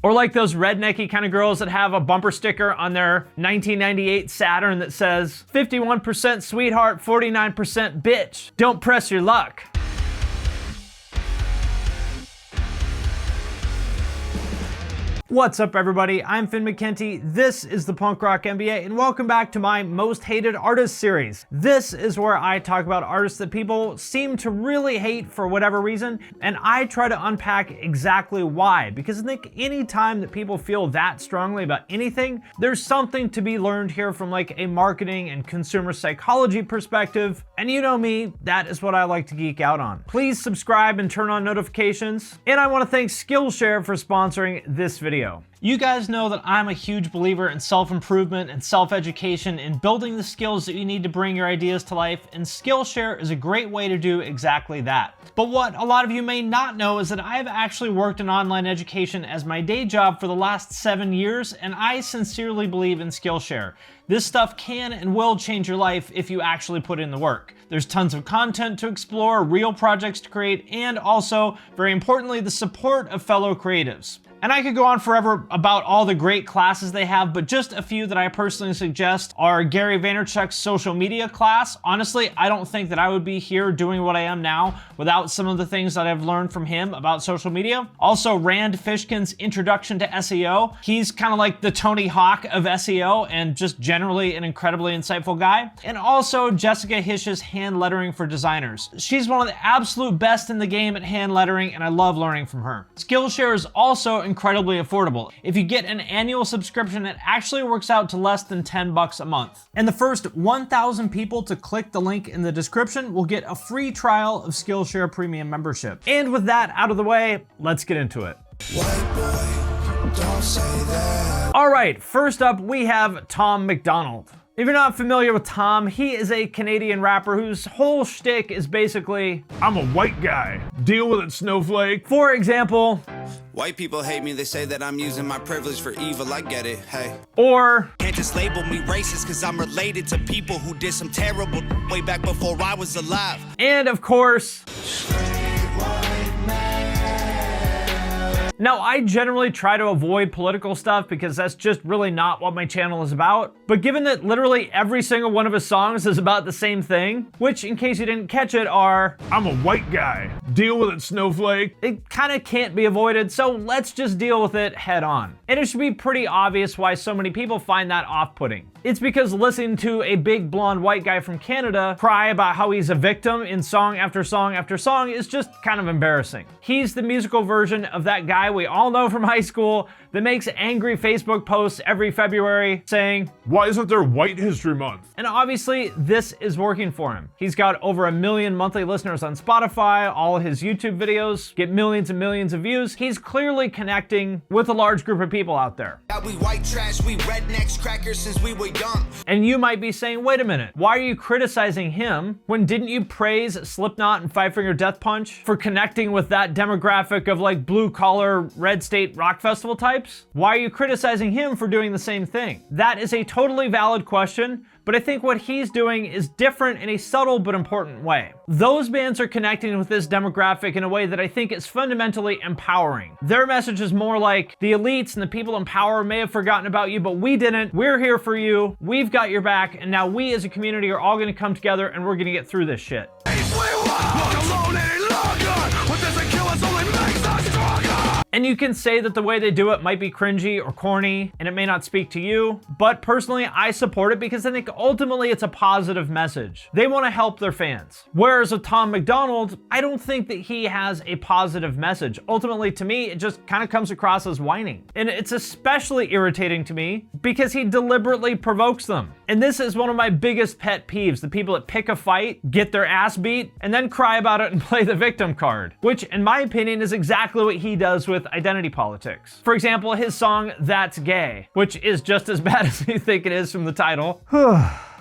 Or like those rednecky kind of girls that have a bumper sticker on their 1998 Saturn that says 51% sweetheart, 49% bitch. Don't press your luck. What's up, everybody? I'm Finn McKenty. This is the Punk Rock MBA, and welcome back to my Most Hated Artists series. This is where I talk about artists that people seem to really hate for whatever reason, and I try to unpack exactly why, because I think any time that people feel that strongly about anything, there's something to be learned here from like a marketing and consumer psychology perspective, and you know me, that is what I like to geek out on. Please subscribe and turn on notifications, and I want to thank Skillshare for sponsoring this video. You guys know that I'm a huge believer in self-improvement and self-education and building the skills that you need to bring your ideas to life, and Skillshare is a great way to do exactly that. But what a lot of you may not know is that I've actually worked in online education as my day job for the last 7 years, and I sincerely believe in Skillshare. This stuff can and will change your life if you actually put in the work. There's tons of content to explore, real projects to create, and also, very importantly, the support of fellow creatives. And I could go on forever about all the great classes they have, but just a few that I personally suggest are Gary Vaynerchuk's social media class. Honestly, I don't think that I would be here doing what I am now without some of the things that I've learned from him about social media. Also, Rand Fishkin's Introduction to SEO. He's kind of like the Tony Hawk of SEO and just generally an incredibly insightful guy. And also Jessica Hish's Hand Lettering for Designers. She's one of the absolute best in the game at hand lettering, and I love learning from her. Skillshare is also incredibly affordable. If you get an annual subscription, it actually works out to less than $10 a month. And the first 1,000 people to click the link in the description will get a free trial of Skillshare Premium membership. And with that out of the way, let's get into it. Whiteboy, don't say that. All right, first up we have Tom MacDonald. If you're not familiar with Tom, he is a Canadian rapper whose whole shtick is basically, I'm a white guy, deal with it, snowflake. For example, white people hate me, they say that I'm using my privilege for evil, I get it, hey. Or, can't just label me racist cause I'm related to people who did some terrible way back before I was alive. And of course, now, I generally try to avoid political stuff because that's just really not what my channel is about. But given that literally every single one of his songs is about the same thing, which in case you didn't catch it are, I'm a white guy, deal with it, snowflake, it kind of can't be avoided, so let's just deal with it head on. And it should be pretty obvious why so many people find that off-putting. It's because listening to a big blonde white guy from Canada cry about how he's a victim in song after song after song is just kind of embarrassing. He's the musical version of that guy we all know from high school that makes angry Facebook posts every February saying, why isn't there White History Month? And obviously this is working for him. He's got over 1 million monthly listeners on Spotify, all of his YouTube videos get millions and millions of views. He's clearly connecting with a large group of people out there. We white trash, we rednecks, crackers since we were young. And you might be saying, wait a minute, why are you criticizing him when didn't you praise Slipknot and Five Finger Death Punch for connecting with that demographic of like blue collar, red state rock festival types? Why are you criticizing him for doing the same thing? That is a totally valid question, but I think what he's doing is different in a subtle but important way. Those bands are connecting with this demographic in a way that I think is fundamentally empowering. Their message is more like, the elites and the people in power may have forgotten about you, but we didn't. We're here for you. We've got your back, and now we as a community are all gonna come together and we're gonna get through this shit. And you can say that the way they do it might be cringy or corny, and it may not speak to you, but personally, I support it because I think ultimately it's a positive message. They want to help their fans. Whereas with Tom MacDonald, I don't think that he has a positive message. Ultimately, to me, it just kind of comes across as whining. And it's especially irritating to me because he deliberately provokes them. And this is one of my biggest pet peeves, the people that pick a fight, get their ass beat, and then cry about it and play the victim card, which in my opinion is exactly what he does with identity politics. For example, his song, That's Gay, which is just as bad as you think it is from the title.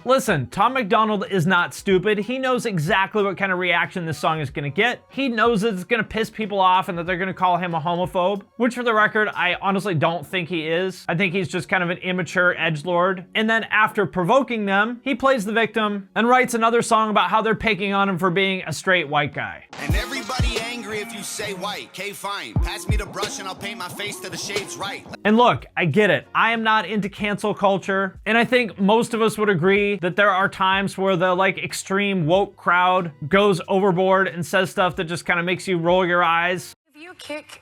Listen, Tom MacDonald is not stupid. He knows exactly what kind of reaction this song is gonna get. He knows that it's gonna piss people off and that they're gonna call him a homophobe, which for the record, I honestly don't think he is. I think he's just kind of an immature edgelord. And then after provoking them, he plays the victim and writes another song about how they're picking on him for being a straight white guy. And everybody angry angry if you say white. Okay, fine. Pass me the brush and I'll paint my face to the shades right. And look, I get it. I am not into cancel culture. And I think most of us would agree that there are times where the like extreme woke crowd goes overboard and says stuff that just kind of makes you roll your eyes. If you kick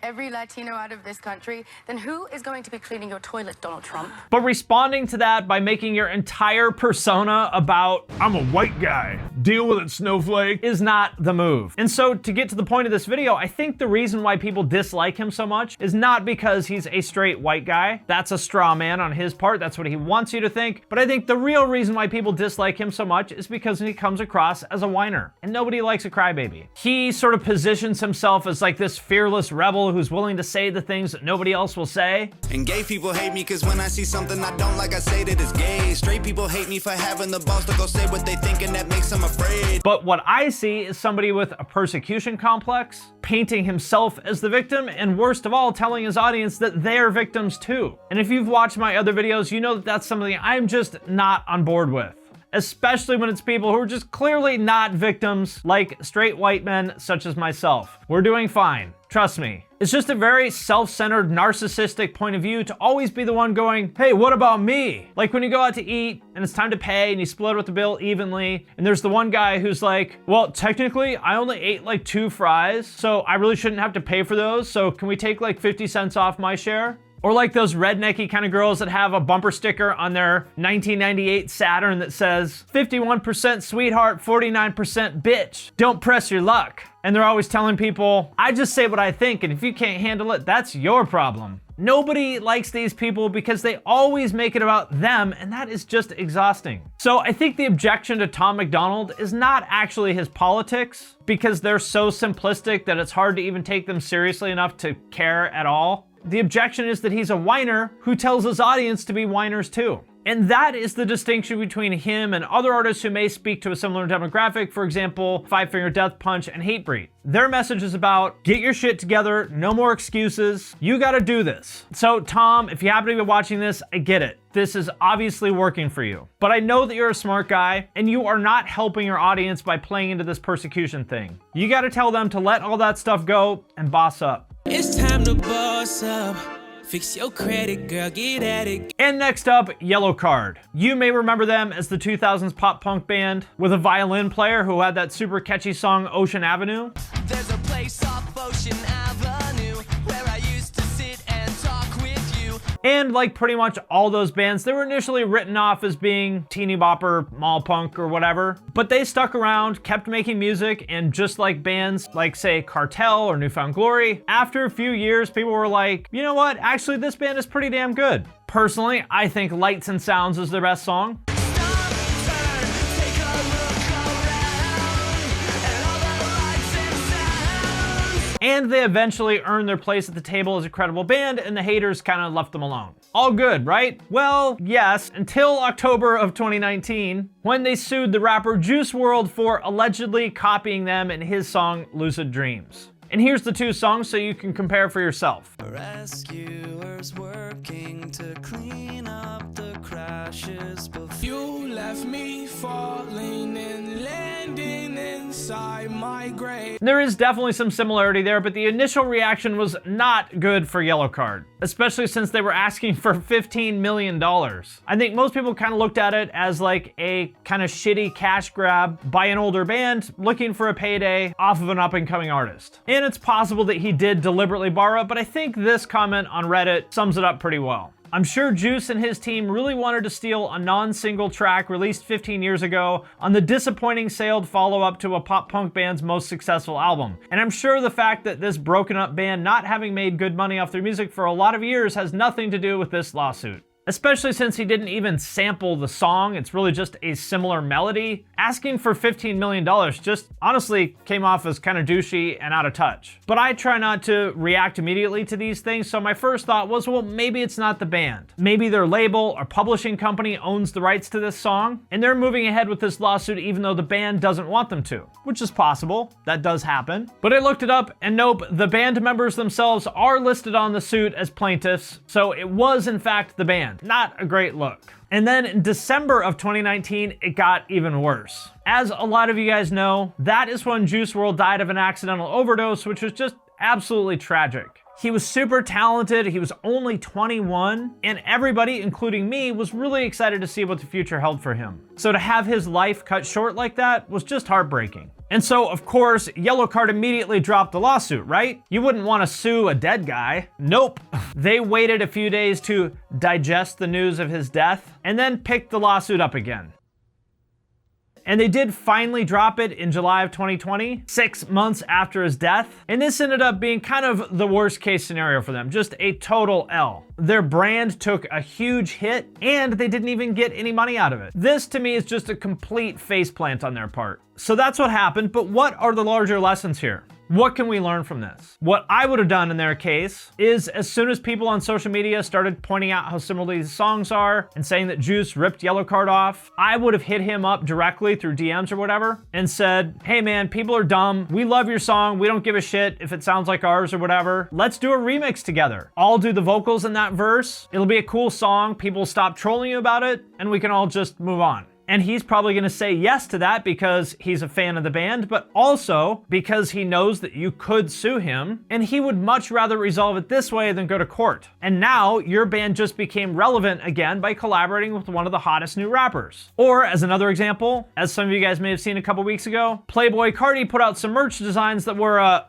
every Latino out of this country, then who is going to be cleaning your toilet, Donald Trump? But responding to that by making your entire persona about, I'm a white guy, deal with it, snowflake, is not the move. And so to get to the point of this video, I think the reason why people dislike him so much is not because he's a straight white guy. That's a straw man on his part. That's what he wants you to think. But I think the real reason why people dislike him so much is because he comes across as a whiner. And nobody likes a crybaby. He sort of positions himself as like this fearless rebel who's willing to say the things that nobody else will say. And gay people hate me because when I see something I don't like, I say that it's gay. Straight people hate me for having the balls to go say what they think, and that makes them afraid. But what I see is somebody with a persecution complex, painting himself as the victim, and worst of all, telling his audience that they're victims too. And if you've watched my other videos, you know that that's something I'm just not on board with. Especially when it's people who are just clearly not victims, like straight white men such as myself. We're doing fine, trust me. It's just a very self-centered, narcissistic point of view to always be the one going, hey, what about me? Like when you go out to eat and it's time to pay and you split up the bill evenly, and there's the one guy who's like, well, technically I only ate like 2 fries, so I really shouldn't have to pay for those, so can we take like 50 cents off my share? Or like those rednecky kind of girls that have a bumper sticker on their 1998 Saturn that says, 51% sweetheart, 49% bitch. Don't press your luck. And they're always telling people, I just say what I think, and if you can't handle it, that's your problem. Nobody likes these people because they always make it about them, and that is just exhausting. So I think the objection to Tom MacDonald is not actually his politics, because they're so simplistic that it's hard to even take them seriously enough to care at all. The objection is that he's a whiner who tells his audience to be whiners too. And that is the distinction between him and other artists who may speak to a similar demographic, for example, Five Finger Death Punch and Hatebreed. Their message is about, get your shit together, no more excuses, you gotta do this. So Tom, if you happen to be watching this, I get it. This is obviously working for you. But I know that you're a smart guy, and you are not helping your audience by playing into this persecution thing. You gotta tell them to let all that stuff go and boss up. It's time to boss up. Fix your credit, girl, get at it. And next up, Yellowcard. You may remember them as the 2000s pop punk band with a violin player who had that super catchy song Ocean Avenue. There's a place off Ocean Avenue where I used to sit and talk with you. And like pretty much all those bands, they were initially written off as being teeny bopper, mall punk, or whatever. But they stuck around, kept making music, and just like bands like, say, Cartel or Newfound Glory, after a few years, people were like, you know what, actually this band is pretty damn good. Personally, I think Lights and Sounds is their best song. And they eventually earned their place at the table as a credible band, and the haters kind of left them alone. All good, right? Well, yes, until October of 2019, when they sued the rapper Juice Wrld for allegedly copying them in his song Lucid Dreams. And here's the 2 songs so you can compare for yourself. Rescuers working to clean up the crashes before you left me falling and landing inside my grave. There is definitely some similarity there, but the initial reaction was not good for Yellowcard, especially since they were asking for $15 million. I think most people kind of looked at it as like a kind of shitty cash grab by an older band looking for a payday off of an up-and-coming artist. And it's possible that he did deliberately borrow, but I think this comment on Reddit sums it up pretty well. I'm sure Juice and his team really wanted to steal a non-single track released 15 years ago on the disappointing sailed follow-up to a pop-punk band's most successful album. And I'm sure the fact that this broken-up band not having made good money off their music for a lot of years has nothing to do with this lawsuit. Especially since he didn't even sample the song, it's really just a similar melody. Asking for $15 million just honestly came off as kind of douchey and out of touch. But I try not to react immediately to these things, so my first thought was, well, maybe it's not the band. Maybe their label or publishing company owns the rights to this song, and they're moving ahead with this lawsuit even though the band doesn't want them to, which is possible. That does happen. But I looked it up, and nope, the band members themselves are listed on the suit as plaintiffs, so it was in fact the band. band. Not a great look. And then in December of 2019, it got even worse. As a lot of you guys know, that is when Juice Wrld died of an accidental overdose, which was just absolutely tragic. He was super talented, he was only 21, and everybody, including me, was really excited to see what the future held for him. So to have his life cut short like that was just heartbreaking. And so, of course, Yellowcard immediately dropped the lawsuit, right? You wouldn't want to sue a dead guy. Nope. They waited a few days to digest the news of his death, and then picked the lawsuit up again. And they did finally drop it in July of 2020, 6 months after his death. And this ended up being kind of the worst case scenario for them, just a total L. Their brand took a huge hit and they didn't even get any money out of it. This to me is just a complete faceplant on their part. So that's what happened, but what are the larger lessons here? What can we learn from this? What I would have done in their case is, as soon as people on social media started pointing out how similar these songs are and saying that Juice ripped Yellowcard off, I would have hit him up directly through DMs or whatever and said, hey man, people are dumb. We love your song. We don't give a shit if it sounds like ours or whatever. Let's do a remix together. I'll do the vocals in that verse. It'll be a cool song. People will stop trolling you about it and we can all just move on. And he's probably gonna say yes to that because he's a fan of the band, but also because he knows that you could sue him, and he would much rather resolve it this way than go to court. And now your band just became relevant again by collaborating with one of the hottest new rappers. Or as another example, as some of you guys may have seen a couple weeks ago, Playboi Carti put out some merch designs that were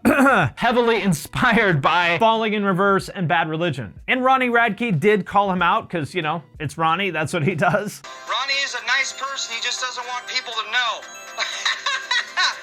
heavily inspired by Falling in Reverse and Bad Religion. And Ronnie Radke did call him out because, you know, it's Ronnie, that's what he does. Ronnie is a nice person, he just doesn't want people to know.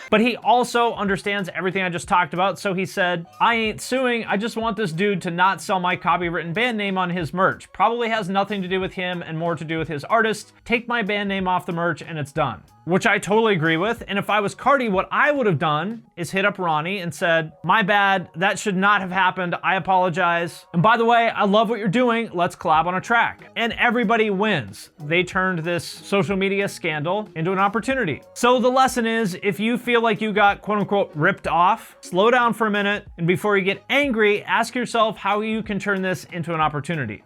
But he also understands everything I just talked about, so he said, I ain't suing, I just want this dude to not sell my copywritten band name on his merch. Probably has nothing to do with him and more to do with his artist. Take my band name off the merch and it's done. Which I totally agree with, and if I was Carti, what I would have done is hit up Ronnie and said, my bad, that should not have happened, I apologize. And by the way, I love what you're doing, let's collab on a track. And everybody wins. They turned this social media scandal into an opportunity. So the lesson is, if you feel like you got quote unquote ripped off, slow down for a minute, and before you get angry, ask yourself how you can turn this into an opportunity.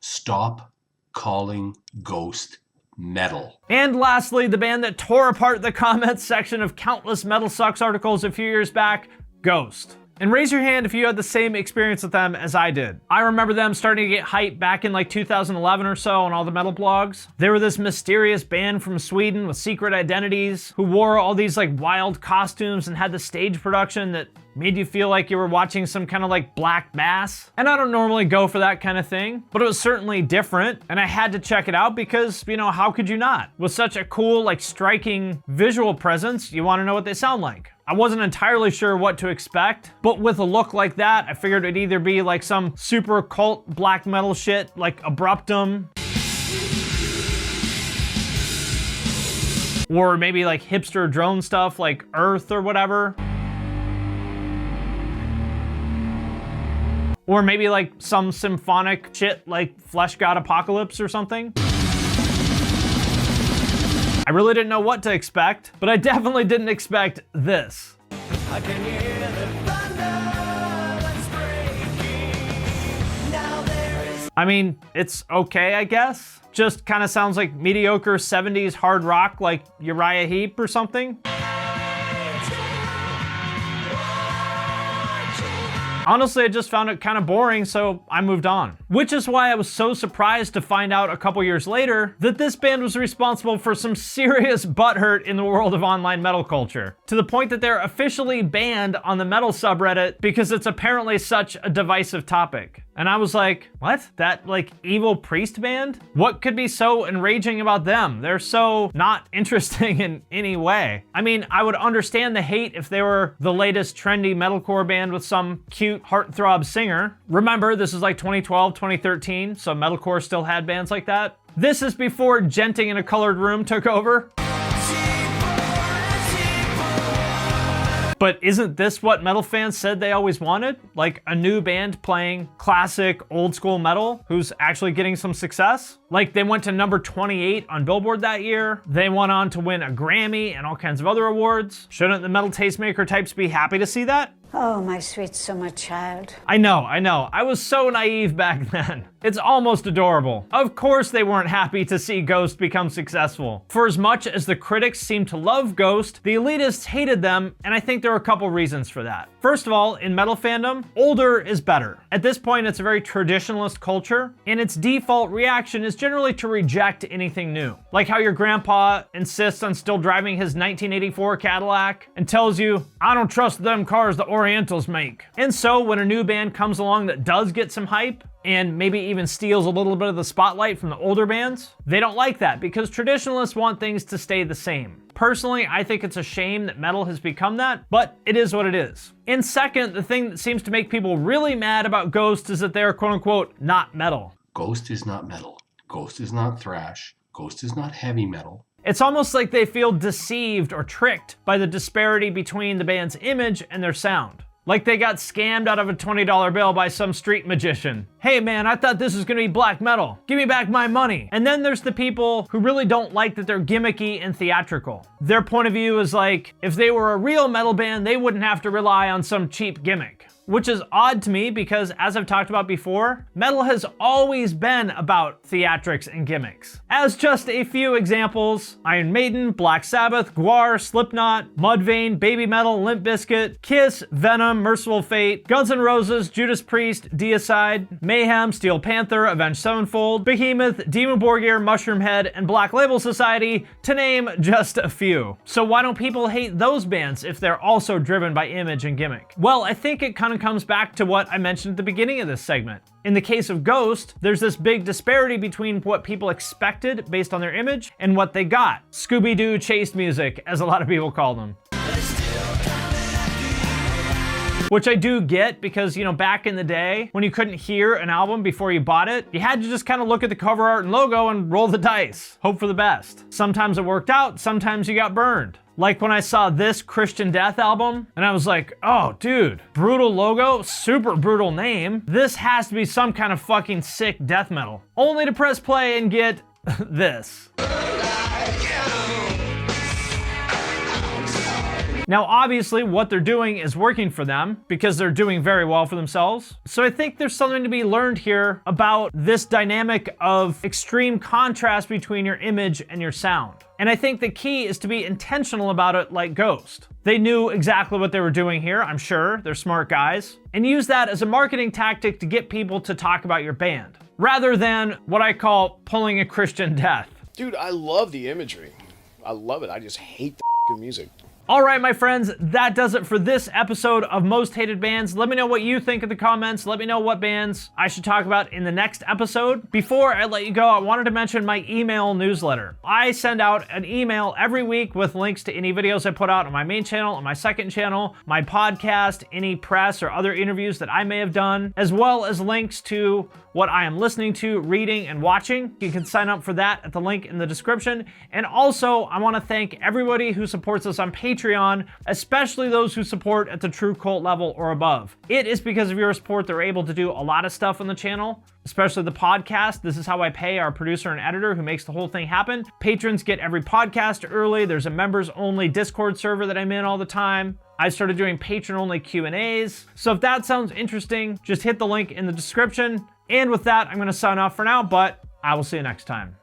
Stop calling Ghost metal. And lastly, the band that tore apart the comments section of countless Metal Sucks articles a few years back, Ghost. And raise your hand if you had the same experience with them as I did. I remember them starting to get hyped back in like 2011 or so on all the metal blogs. They were this mysterious band from Sweden with secret identities who wore all these like wild costumes and had the stage production that made you feel like you were watching some kind of like Black Mass. And I don't normally go for that kind of thing, but it was certainly different and I had to check it out because, you know, how could you not? With such a cool, like striking visual presence, you want to know what they sound like. I wasn't entirely sure what to expect, but with a look like that, I figured it'd either be like some super cult black metal shit like Abruptum, or maybe like hipster drone stuff like Earth or whatever. Or maybe like some symphonic shit like Flesh God Apocalypse or something. I really didn't know what to expect, but I definitely didn't expect this. I can hear the thunder that's breaking. Now there is... I mean, it's okay, I guess. Just kind of sounds like mediocre 70s hard rock like Uriah Heep or something. Honestly, I just found it kind of boring, so I moved on. Which is why I was so surprised to find out a couple years later that this band was responsible for some serious butthurt in the world of online metal culture. To the point that they're officially banned on the metal subreddit because it's apparently such a divisive topic. And I was like, what? That like evil priest band? What could be so enraging about them? They're so not interesting in any way. I mean, I would understand the hate if they were the latest trendy metalcore band with some cute heartthrob singer. Remember, this is like 2012, 2013, so metalcore still had bands like that. This is before Genting in a Colored Room took over. But isn't this what metal fans said they always wanted? Like a new band playing classic old school metal who's actually getting some success? Like they went to number 28 on Billboard that year. They went on to win a Grammy and all kinds of other awards. Shouldn't the metal tastemaker types be happy to see that? Oh, my sweet summer child. I know. I was so naive back then. It's almost adorable. Of course they weren't happy to see Ghost become successful. For as much as the critics seemed to love Ghost, the elitists hated them, and I think there are a couple reasons for that. First of all, in metal fandom, older is better. At this point, it's a very traditionalist culture, and its default reaction is generally to reject anything new. Like how your grandpa insists on still driving his 1984 Cadillac and tells you, I don't trust them cars the Orientals make. And so when a new band comes along that does get some hype, and maybe even steals a little bit of the spotlight from the older bands, they don't like that because traditionalists want things to stay the same. Personally, I think it's a shame that metal has become that, but it is what it is. And second, the thing that seems to make people really mad about Ghost is that they're quote unquote not metal. Ghost is not metal. Ghost is not thrash. Ghost is not heavy metal. It's almost like they feel deceived or tricked by the disparity between the band's image and their sound. Like they got scammed out of a $20 bill by some street magician. Hey man, I thought this was gonna be black metal. Give me back my money. And then there's the people who really don't like that they're gimmicky and theatrical. Their point of view is like, if they were a real metal band, they wouldn't have to rely on some cheap gimmick. Which is odd to me because, as I've talked about before, metal has always been about theatrics and gimmicks. As just a few examples, Iron Maiden, Black Sabbath, Gwar, Slipknot, Mudvayne, Baby Metal, Limp Bizkit, Kiss, Venom, Merciful Fate, Guns N' Roses, Judas Priest, Deicide, Mayhem, Steel Panther, Avenged Sevenfold, Behemoth, Demon Borgir, Mushroomhead, and Black Label Society, to name just a few. So why don't people hate those bands if they're also driven by image and gimmick? Well, I think it kind of comes back to what I mentioned at the beginning of this segment. In the case of Ghost, there's this big disparity between what people expected based on their image and what they got. Scooby-Doo chase music, as a lot of people call them. Which I do get because, you know, back in the day, when you couldn't hear an album before you bought it, you had to just kind of look at the cover art and logo and roll the dice. Hope for the best. Sometimes it worked out, sometimes you got burned. Like when I saw this Christian Death album, and I was like, oh dude, brutal logo, super brutal name. This has to be some kind of fucking sick death metal. Only to press play and get this. Now, obviously, what they're doing is working for them because they're doing very well for themselves. So I think there's something to be learned here about this dynamic of extreme contrast between your image and your sound. And I think the key is to be intentional about it like Ghost. They knew exactly what they were doing here, I'm sure. They're smart guys. And use that as a marketing tactic to get people to talk about your band, rather than what I call pulling a Christian Death. Dude, I love the imagery. I love it. I just hate the music. All right, my friends, that does it for this episode of Most Hated Bands. Let me know what you think in the comments. Let me know what bands I should talk about in the next episode. Before I let you go, I wanted to mention my email newsletter. I send out an email every week with links to any videos I put out on my main channel, on my second channel, my podcast, any press or other interviews that I may have done, as well as links to what I am listening to, reading, and watching. You can sign up for that at the link in the description. And also, I want to thank everybody who supports us on Patreon, especially those who support at the True Cult level or above. It is because of your support that we're able to do a lot of stuff on the channel, especially the podcast. This is how I pay our producer and editor who makes the whole thing happen. Patrons get every podcast early. There's a members-only Discord server that I'm in all the time. I started doing patron-only Q&As. So if that sounds interesting, just hit the link in the description. And with that, I'm going to sign off for now, but I will see you next time.